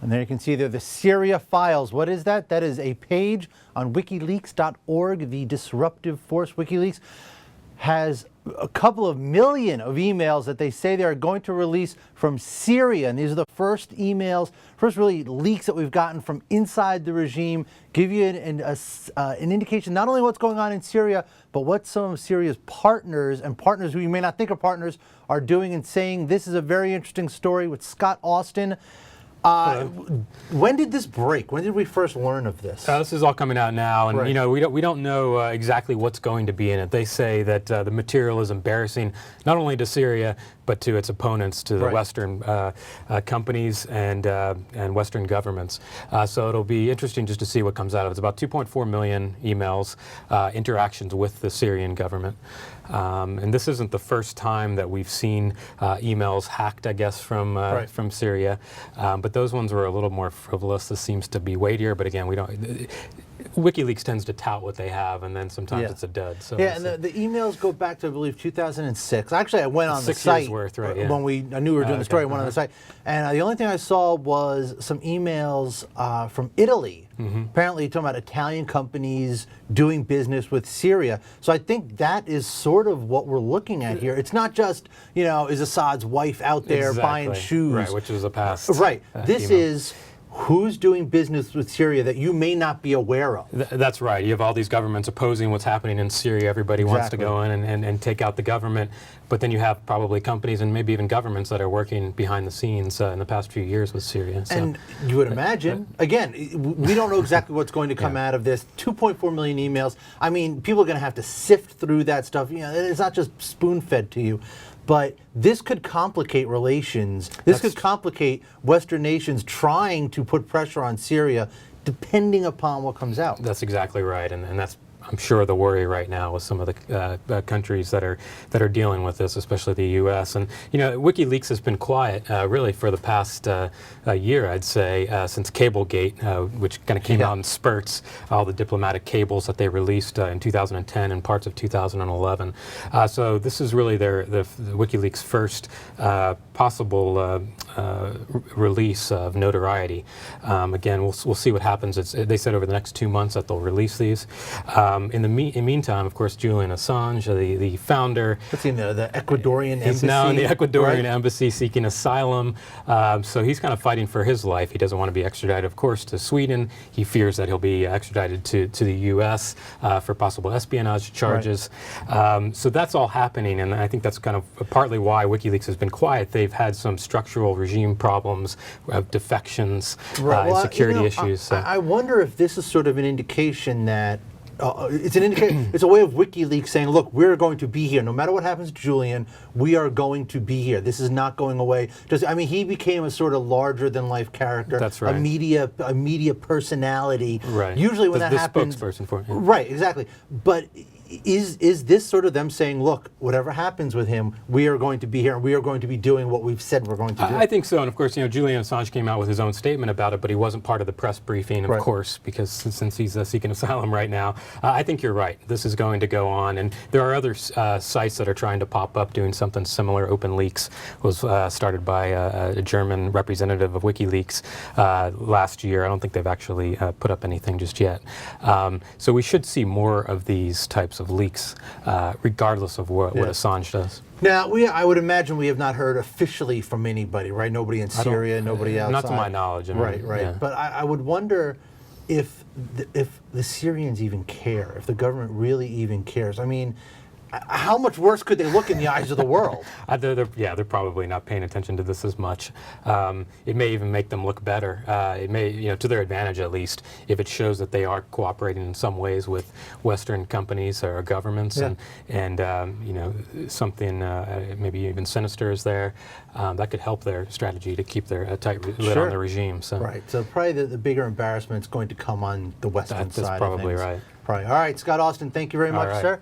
And there you can see there the Syria files. What is that? That is a page on WikiLeaks.org. The disruptive force WikiLeaks has a couple of million of emails that they say they are going to release from Syria. And these are the first emails, first really leaks that we've gotten from inside the regime, give you an indication not only what's going on in Syria, but what some of Syria's partners and partners who you may not think are partners are doing and saying. This is a very interesting story with Scott Austin. When did this break? When did we first learn of this? This is all coming out now, and right. you know we don't know exactly what's going to be in it. They say that the material is embarrassing not only to Syria but to its opponents, to the right. Western companies and Western governments. So it'll be interesting just to see what comes out of it. It's about 2.4 million emails, interactions with the Syrian government. And this isn't the first time that we've seen emails hacked, I guess, from right. from Syria. But those ones were a little more frivolous. This seems to be weightier. But again, we don't. WikiLeaks tends to tout what they have, and then sometimes it's a dud. So yeah, and the emails go back to, I believe, 2006. Actually, I went on the 6 site years worth, right, yeah. when I knew we were doing the story. I went on the site, and the only thing I saw was some emails from Italy. Apparently, talking about Italian companies doing business with Syria. So I think that is sort of what we're looking at here. It's not just, you know, is Assad's wife out there buying shoes, right? Which is a past. Right. This is who's doing business with Syria that you may not be aware of. That's right. You have all these governments opposing what's happening in Syria. Everybody wants to go in and take out the government. But then you have probably companies and maybe even governments that are working behind the scenes in the past few years with Syria. So, and you would imagine, again, we don't know exactly what's going to come out of this. 2.4 million emails. I mean, people are going to have to sift through that stuff. You know, it's not just spoon-fed to you. But this could complicate relations. This could complicate Western nations trying to put pressure on Syria, depending upon what comes out. That's exactly right, and that's, I'm sure, the worry right now with some of the countries that are dealing with this, especially the U.S. And you know, WikiLeaks has been quiet really for the past year, I'd say, since Cablegate, which kind of came out in spurts. All the diplomatic cables that they released in 2010 and parts of 2011. So this is really the WikiLeaks' first possible release of notoriety. Again, we'll see what happens. They said over the next 2 months that they'll release these. In the meantime, of course, Julian Assange, the founder. What's he in the Ecuadorian embassy? He's now in the Ecuadorian embassy seeking asylum. So he's kind of fighting for his life. He doesn't want to be extradited, of course, to Sweden. He fears that he'll be extradited to the U.S. For possible espionage charges. Right. So that's all happening, and I think that's kind of partly why WikiLeaks has been quiet. They've had some structural regime problems, defections, security issues. So. I wonder if this is sort of an indication that it's an indication. It's a way of WikiLeaks saying, "Look, we're going to be here. No matter what happens to Julian, we are going to be here. This is not going away." I mean, he became a sort of larger-than-life character. That's right. A media personality. Right. Usually, when that happens, spokesperson for him. Right. Exactly. But is this sort of them saying, look, whatever happens with him, we are going to be here and we are going to be doing what we've said we're going to do? I think so. And of course, you know, Julian Assange came out with his own statement about it, but he wasn't part of the press briefing, of course, because since he's seeking asylum right now. I think you're right. This is going to go on. And there are other sites that are trying to pop up doing something similar. OpenLeaks was started by a German representative of WikiLeaks last year. I don't think they've actually put up anything just yet. So we should see more of these types of leaks, regardless of what Assange does. Now, I would imagine we have not heard officially from anybody, right? Nobody in Syria, nobody outside. Not to my knowledge. I mean, right. Yeah. But I would wonder if the Syrians even care, if the government really even cares. I mean, how much worse could they look in the eyes of the world? They're probably not paying attention to this as much. It may even make them look better. It may, you know, to their advantage at least, if it shows that they are cooperating in some ways with Western companies or governments, and you know, something maybe even sinister is there. That could help their strategy to keep their tight lid on the regime. So. Right. So probably the bigger embarrassment is going to come on the Western side. That's probably of things. right. Probably. All right, Scott Austin, thank you very much, sir.